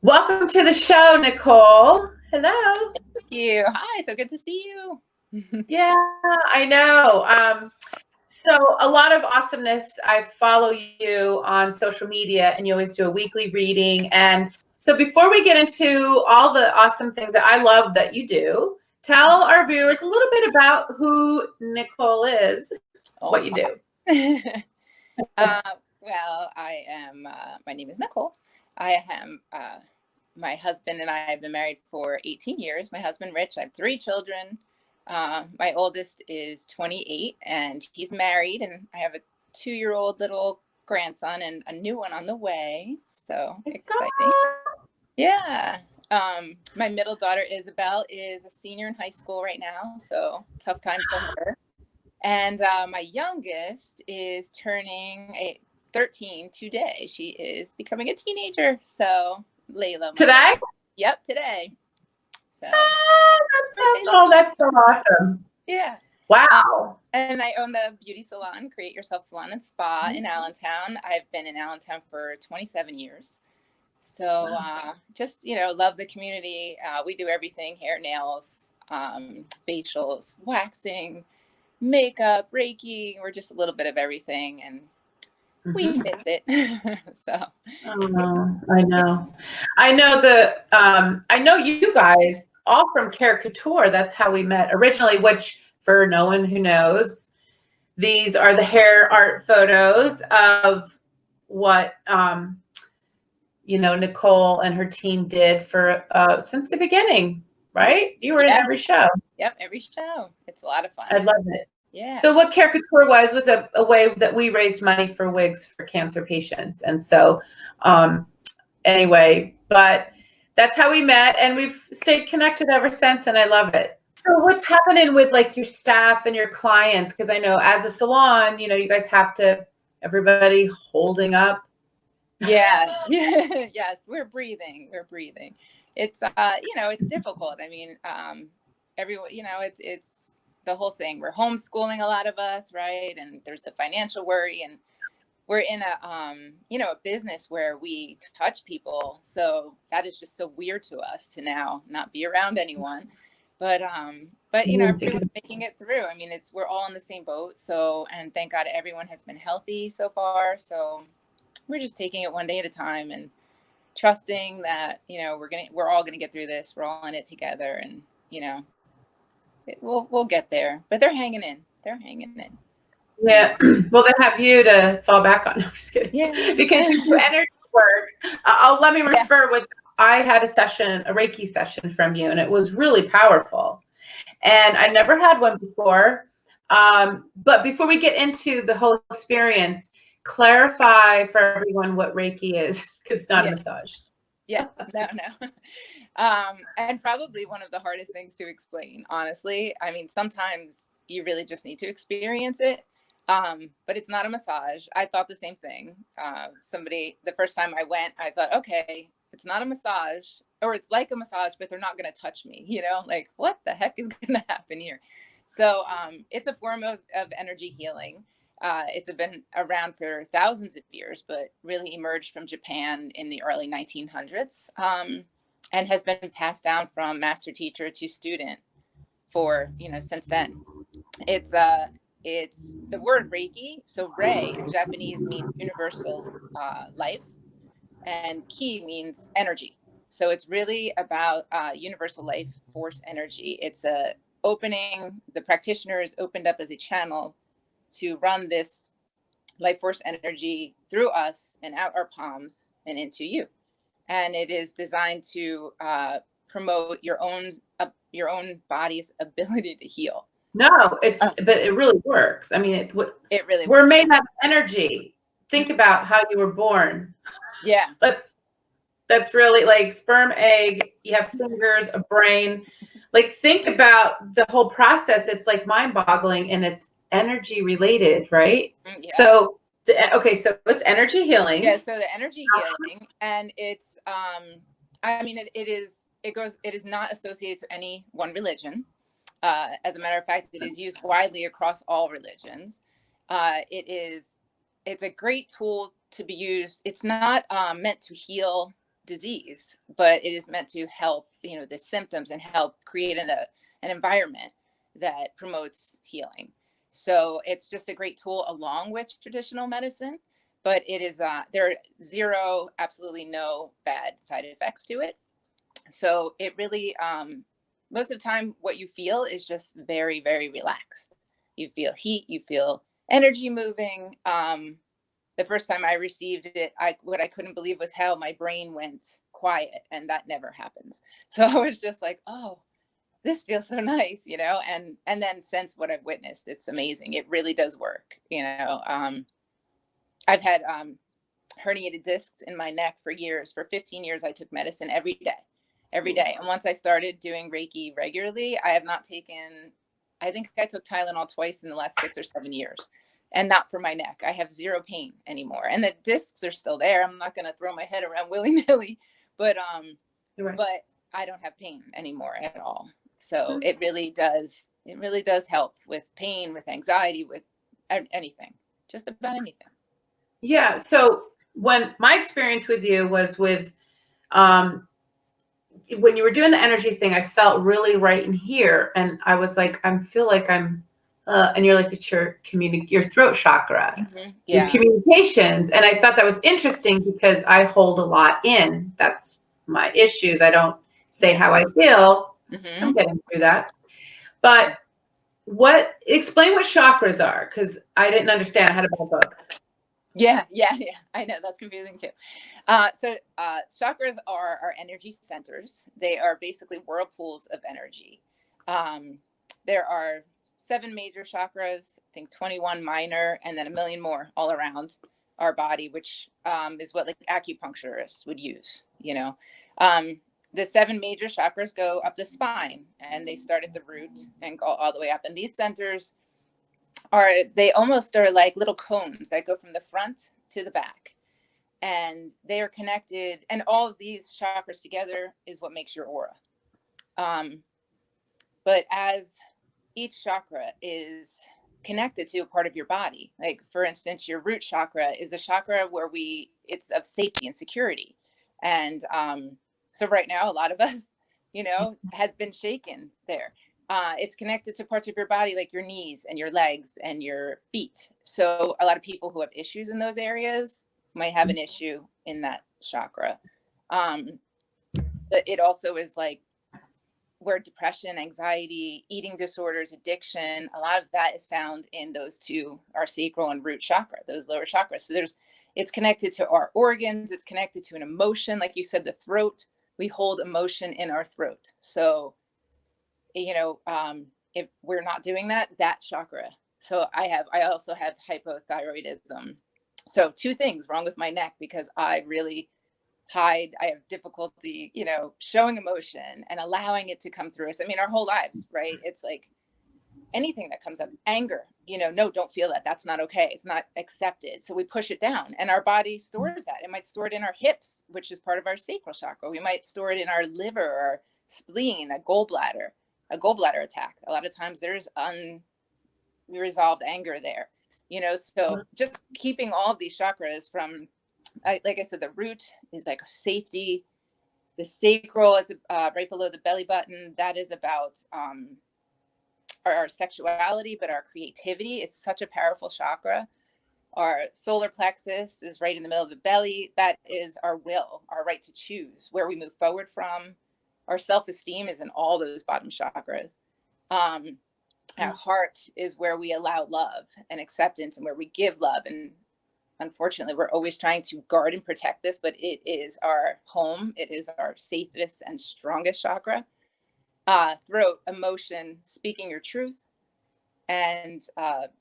Welcome to the show, Nicole. Hello. Thank you. Hi, so good to see you. Yeah, I know. So a lot of awesomeness. I follow you on social media, and you always do a weekly reading. And so before we get into all the awesome things that I love that you do, tell our viewers a little bit about who Nicole is, what you do. Well, I am, my name is Nicole. I am, my husband and I have been married for 18 years. My husband, Rich, I have 3 children. My oldest is 28 and he's married, and I have a 2-year-old little grandson and a new one on the way. So exciting. Yeah. My middle daughter, Isabel, is a senior in high school right now. So tough time for her. And my youngest is turning 13 today. She is becoming a teenager. So Layla. Today? Yep, today. So that's so awesome. Yeah. Wow. And I own the beauty salon, Create Yourself Salon and Spa in Allentown. I've been in Allentown for 27 years. So just, love the community. We do everything: hair, nails, facials, waxing, makeup, Reiki. We're just a little bit of everything, and we miss it. So I know I know you guys all from Caricature. That's how we met originally, which, for no one who knows, these are the hair art photos of what Nicole and her team did for since the beginning, right? You were in every show. Yep, every show. It's a lot of fun. I love it. Yeah. So what Caricature was a way that we raised money for wigs for cancer patients. And so anyway, but that's how we met, and we've stayed connected ever since, and I love it. So what's happening with like your staff and your clients? Because I know as a salon, you guys have to, everybody holding up. Yeah. Yes, we're breathing. It's it's difficult. I mean, everyone, it's the whole thing. We're homeschooling, a lot of us, right? And there's the financial worry, and we're in a business where we touch people. So that is just so weird to us to now not be around anyone. But everyone's making it through. I mean, we're all in the same boat. So, and thank God everyone has been healthy so far. So we're just taking it one day at a time and trusting that, we're all gonna get through this. We're all in it together, and we'll get there. But they're hanging in. Yeah. Well, they have you to fall back on. No, I'm just kidding. Yeah. Because you do energy work. Let me refer with. I had a Reiki session from you, and it was really powerful. And I never had one before. But before we get into the whole experience, clarify for everyone what Reiki is, because it's not a massage. Yeah, no. And probably one of the hardest things to explain, honestly. I mean, sometimes you really just need to experience it. But it's not a massage. I thought the same thing. The first time I went, I thought, okay, it's not a massage, or it's like a massage, but they're not going to touch me, like what the heck is going to happen here? So it's a form of energy healing. It's been around for thousands of years, but really emerged from Japan in the early 1900s, and has been passed down from master teacher to student for, since then. It's the word Reiki. So Rei in Japanese means universal life, and Ki means energy. So it's really about universal life force energy. It's the practitioner is opened up as a channel to run this life force energy through us and out our palms and into you. And it is designed to promote your own body's ability to heal. No, but it really works. I mean, it really we're made out of energy. Think about how you were born. Yeah. That's really like sperm, egg, you have fingers, a brain. Like, think about the whole process. It's like mind-boggling, and it's energy related, right? Yeah. So so it's energy healing. Yeah, so the energy healing, and it's it is not associated to any one religion. As a matter of fact, it is used widely across all religions. It's a great tool to be used. It's not meant to heal disease, but it is meant to help, the symptoms and help create an environment that promotes healing. So it's just a great tool along with traditional medicine, but it is, there are zero, absolutely no bad side effects to it. So it really, most of the time, what you feel is just very, very relaxed. You feel heat, you feel energy moving. The first time I received it, what I couldn't believe was how my brain went quiet, and that never happens. So I was just like, oh, this feels so nice, and then since what I've witnessed, it's amazing. It really does work. I've had herniated discs in my neck for years. For 15 years, I took medicine every day. And once I started doing Reiki regularly, I have not taken, I think I took Tylenol twice in the last 6 or 7 years, and not for my neck. I have zero pain anymore. And the discs are still there. I'm not going to throw my head around willy-nilly, but Right. but I don't have pain anymore at all. So it really does help with pain, with anxiety, with anything, just about anything. Yeah. So when my experience with you was with, when you were doing the energy thing, I felt really right in here. And I was like, I feel like I'm, and you're like, it's your your throat chakra, your Yeah. communications. And I thought that was interesting because I hold a lot in. That's my issues. I don't say how I feel. I'm getting through that. But explain what chakras are, because I didn't understand. I had a bad book. Yeah. I know that's confusing too. So chakras are our energy centers. They are basically whirlpools of energy. There are 7 major chakras, I think 21 minor, and then a million more all around our body, which is what like acupuncturists would use. The 7 major chakras go up the spine, and they start at the root and go all the way up. And these centers they almost are like little cones that go from the front to the back, and they are connected, and all of these chakras together is what makes your aura. But as each chakra is connected to a part of your body, like for instance, your root chakra is a chakra where it's of safety and security. And so right now, a lot of us, has been shaken there. It's connected to parts of your body like your knees and your legs and your feet. So a lot of people who have issues in those areas might have an issue in that chakra. It also is like where depression, anxiety, eating disorders, addiction, a lot of that is found in those two, our sacral and root chakra, those lower chakras. So it's connected to our organs. It's connected to an emotion. Like you said, the throat, we hold emotion in our throat. So, if we're not doing that chakra. So I also have hypothyroidism. So 2 things wrong with my neck because I really I have difficulty, showing emotion and allowing it to come through us. I mean, our whole lives, right? It's like anything that comes up, anger, no, don't feel that. That's not okay. It's not accepted. So we push it down, and our body stores that. It might store it in our hips, which is part of our sacral chakra. We might store it in our liver, or spleen, a gallbladder attack. A lot of times there's unresolved anger there, so just keeping all of these chakras from, like I said, the root is like safety. The sacral is right below the belly button. That is about our sexuality, but our creativity. It's such a powerful chakra. Our solar plexus is right in the middle of the belly. That is our will, our right to choose where we move forward from. Our self-esteem is in all those bottom chakras. Our heart is where we allow love and acceptance, and where we give love. And unfortunately, we're always trying to guard and protect this, but it is our home. It is our safest and strongest chakra. Throat, emotion, speaking your truth. And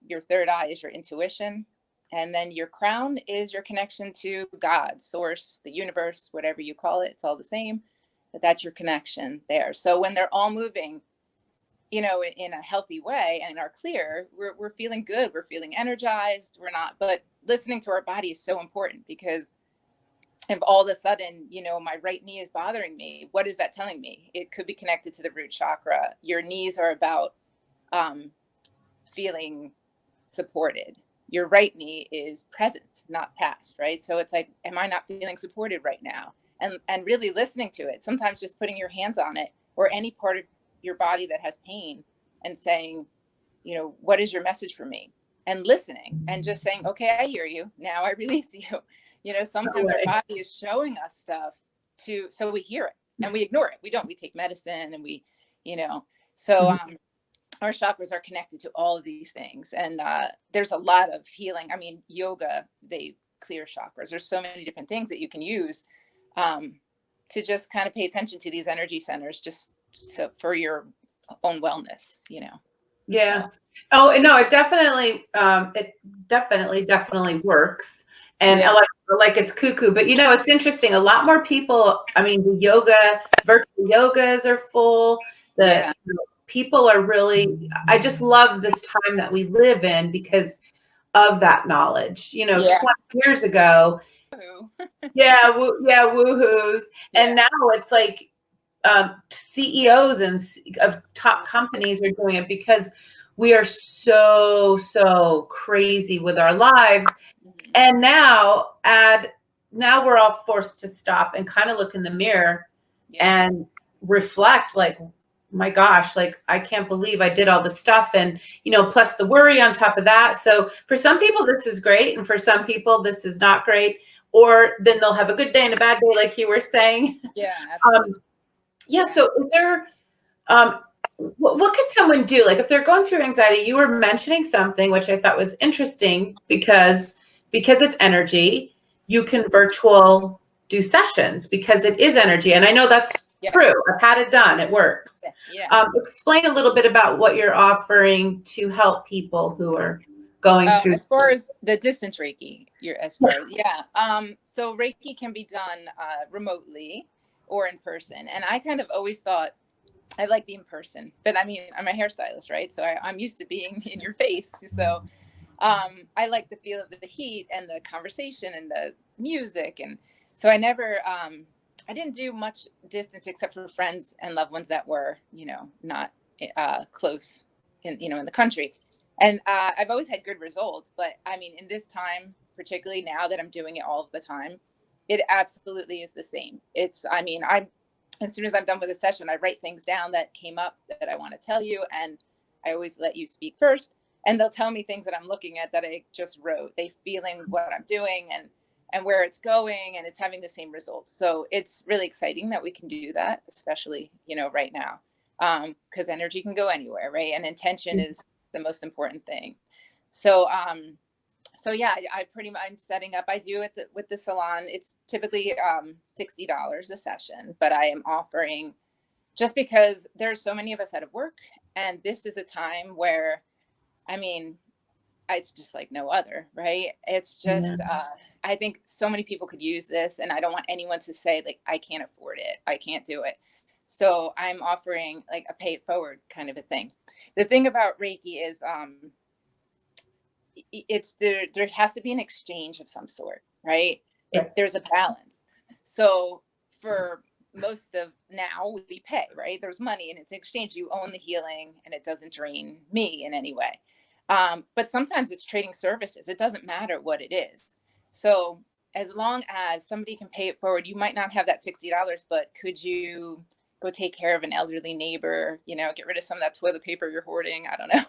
your third eye is your intuition. And then your crown is your connection to God, source, the universe, whatever you call it. It's all the same, but that's your connection there. So when they're all moving, in a healthy way and are clear, we're feeling good. We're feeling energized. But listening to our body is so important, because if all of a sudden, my right knee is bothering me, what is that telling me? It could be connected to the root chakra. Your knees are about feeling supported. Your right knee is present, not past, right? So it's like, am I not feeling supported right now? and really listening to it. Sometimes just putting your hands on it or any part of your body that has pain and saying, you know, what is your message for me? And listening and just saying, okay, I hear you. Now I release you. You know, sometimes our body is showing us stuff so we hear it and we ignore it. We take medicine and we, you know, so our chakras are connected to all of these things. And there's a lot of healing. I mean, yoga, they clear chakras. There's so many different things that you can use to just kind of pay attention to these energy centers, just so for your own wellness, you know. Yeah. So. Oh, no, it definitely works. And like it's cuckoo, but you know, it's interesting. A lot more people, I mean, the virtual yogas are full. You know, people are really, I just love this time that we live in because of that knowledge. You know, 20 years ago, woohoos. And now it's like CEOs of top companies are doing it because we are so crazy with our lives. And now we're all forced to stop and kind of look in the mirror and reflect, like, my gosh, like, I can't believe I did all this stuff. And, you know, plus the worry on top of that. So for some people, this is great. And for some people, this is not great. Or then they'll have a good day and a bad day, like you were saying. Yeah, absolutely. So is there, what could someone do? Like if they're going through anxiety, you were mentioning something, which I thought was interesting because it's energy, you can do sessions because it is energy. And I know that's true. I've had it done. It works. Explain a little bit about what you're offering to help people who are going through. As far as the distance Reiki, so Reiki can be done remotely or in person. And I kind of always thought I like the in person, but I mean, I'm a hairstylist, right? So I'm used to being in your face. So I like the feel of the heat and the conversation and the music. And so I didn't do much distance except for friends and loved ones that were, you know, not close in the country. And I've always had good results, but I mean, in this time, particularly now that I'm doing it all of the time, it absolutely is the same. As soon as I'm done with a session, I write things down that came up that I want to tell you. And I always let you speak first. And they'll tell me things that I'm looking at that I just wrote. They feeling what I'm doing and where it's going, and it's having the same results. So it's really exciting that we can do that, especially, you know, right now, because energy can go anywhere, right? And intention is the most important thing. So, I'm setting up. I do it with the salon. It's typically $60 a session, but I am offering, just because there's so many of us out of work, and this is a time where, I mean, it's just like no other, right? It's just, I think so many people could use this, and I don't want anyone to say like, I can't afford it, I can't do it. So I'm offering like a pay it forward kind of a thing. The thing about Reiki is, there has to be an exchange of some sort, right? There's a balance. So for most of now, we pay, right? There's money and it's exchange. You own the healing and it doesn't drain me in any way. But sometimes it's trading services. It doesn't matter what it is. So as long as somebody can pay it forward, you might not have that $60, but could you go take care of an elderly neighbor, you know, get rid of some of that toilet paper you're hoarding? I don't know.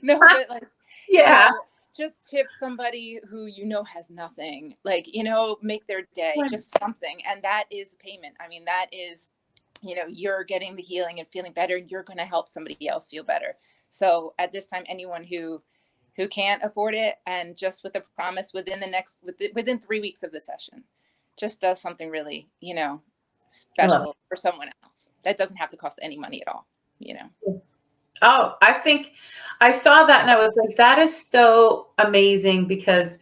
No, but like, you know, just tip somebody who, you know, has nothing, like, you know, make their day, just something. And that is payment. I mean, that is, you know, you're getting the healing and feeling better. You're going to help somebody else feel better. So at this time, anyone who can't afford it, and just with a promise within 3 weeks of the session, just does something really, you know, special for someone else. That doesn't have to cost any money at all, you know. Oh, I think I saw that and I was like, that is so amazing, because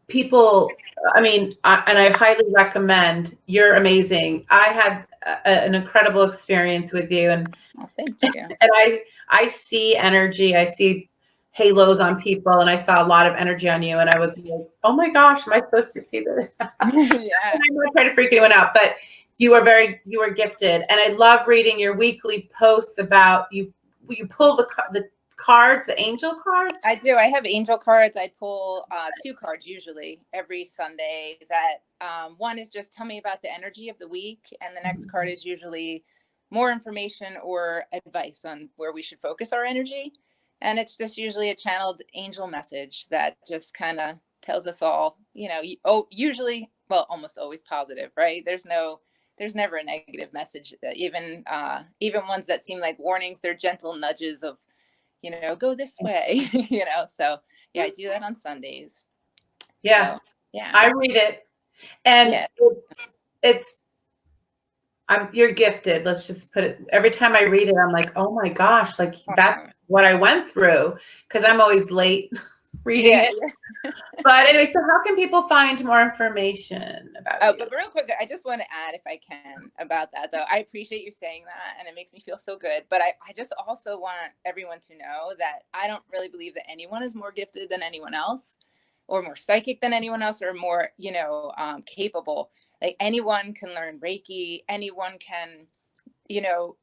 people, I mean, I highly recommend. You're amazing. I had an incredible experience with you, and thank you. And I see energy. I see halos on people, and I saw a lot of energy on you, and I was like, oh my gosh, am I supposed to see this? And I'm not trying to freak anyone out, but you were gifted. And I love reading your weekly posts about you pull the cards, the angel cards? I do. I have angel cards. I pull 2 cards usually every Sunday. That one is just tell me about the energy of the week, and the next card is usually more information or advice on where we should focus our energy. And it's just usually a channeled angel message that just kind of tells us all, usually, well, almost always positive, right? There's never a negative message. Even ones that seem like warnings, they're gentle nudges of, go this way, So yeah, I do that on Sundays. Yeah. So, yeah. I read it, and Yeah. you're gifted. Let's just put it, every time I read it, I'm like, oh my gosh, like that's what I went through, because I'm always late reading it. But anyway, so how can people find more information about you? But real quick, I just want to add, if I can, about that, though. I appreciate you saying that, and it makes me feel so good. But I just also want everyone to know that I don't really believe that anyone is more gifted than anyone else, or more psychic than anyone else, or more, capable. Like, anyone can learn Reiki. Anyone can,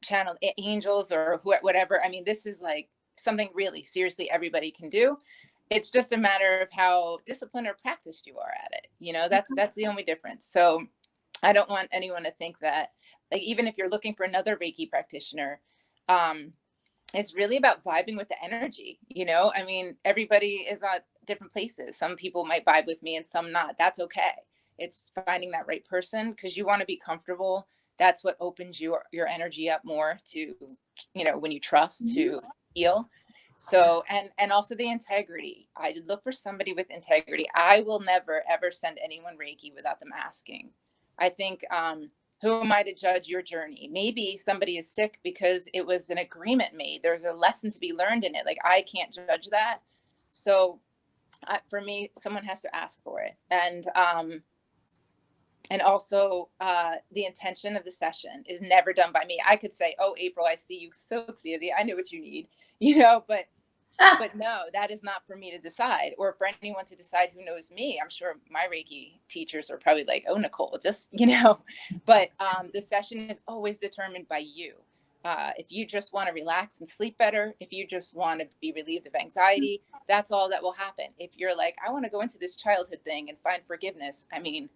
channel angels or whatever. I mean, this is like something really seriously everybody can do. It's just a matter of how disciplined or practiced you are at it. That's the only difference. So I don't want anyone to think that, like, even if you're looking for another Reiki practitioner, it's really about vibing with the energy. I mean, everybody is at different places. Some people might vibe with me and some not. That's okay. It's finding that right person, because you want to be comfortable. That's what opens your energy up more to, when you trust to heal. So, and also the integrity. I look for somebody with integrity. I will never, ever send anyone Reiki without them asking. I think, who am I to judge your journey? Maybe somebody is sick because it was an agreement made. There's a lesson to be learned in it. Like, I can't judge that. So for me, someone has to ask for it. And also the intention of the session is never done by me. I could say, oh, April, I see you so clearly. I know what you need, but no, that is not for me to decide, or for anyone to decide who knows me. I'm sure my Reiki teachers are probably like, oh, Nicole, just, but the session is always determined by you. If you just want to relax and sleep better, if you just want to be relieved of anxiety, that's all that will happen. If you're like, I want to go into this childhood thing and find forgiveness, I mean,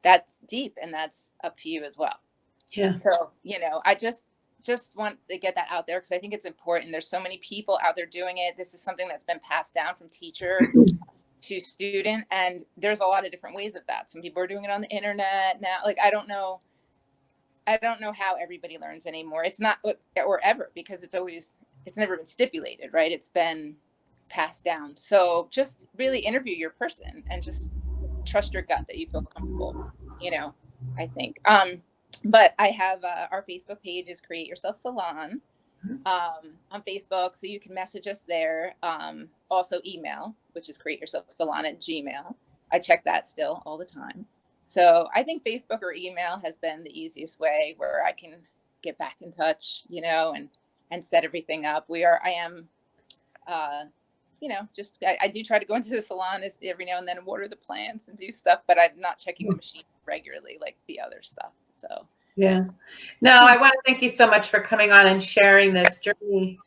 that's deep, and that's up to you as well. Yeah. So, I just want to get that out there, because I think it's important. There's so many people out there doing it. This is something that's been passed down from teacher to student, and there's a lot of different ways of that. Some people are doing it on the internet now. Like, I don't know how everybody learns anymore. It's not, or ever, because it's never been stipulated, right? It's been passed down. So just really interview your person and just trust your gut that you feel comfortable, I think. But I have our Facebook page is Create Yourself Salon on Facebook, so you can message us there. Also email, which is createyourselfsalon@gmail. I check that still all the time. So I think Facebook or email has been the easiest way where I can get back in touch, and set everything up. I do try to go into the salon every now and then and water the plants and do stuff, but I'm not checking the machine regularly like the other stuff. So yeah, no, I want to thank you so much for coming on and sharing this journey.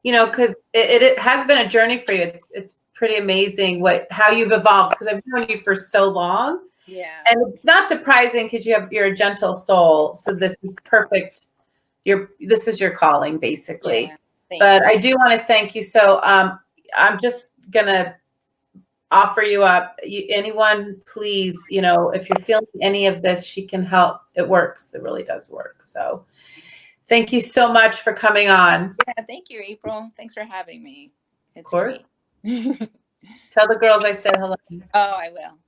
Because it has been a journey for you. It's pretty amazing how you've evolved, because I've known you for so long. Yeah, and it's not surprising, because you're a gentle soul. So this is perfect. This is your calling, basically. Yeah, but I do want to thank you. So I'm just gonna offer you up. Anyone, please, if you're feeling any of this, she can help. It works. It really does work. So thank you so much for coming on. Yeah, thank you, April. Thanks for having me. It's Of course. great. Tell the girls I said hello. Oh, I will.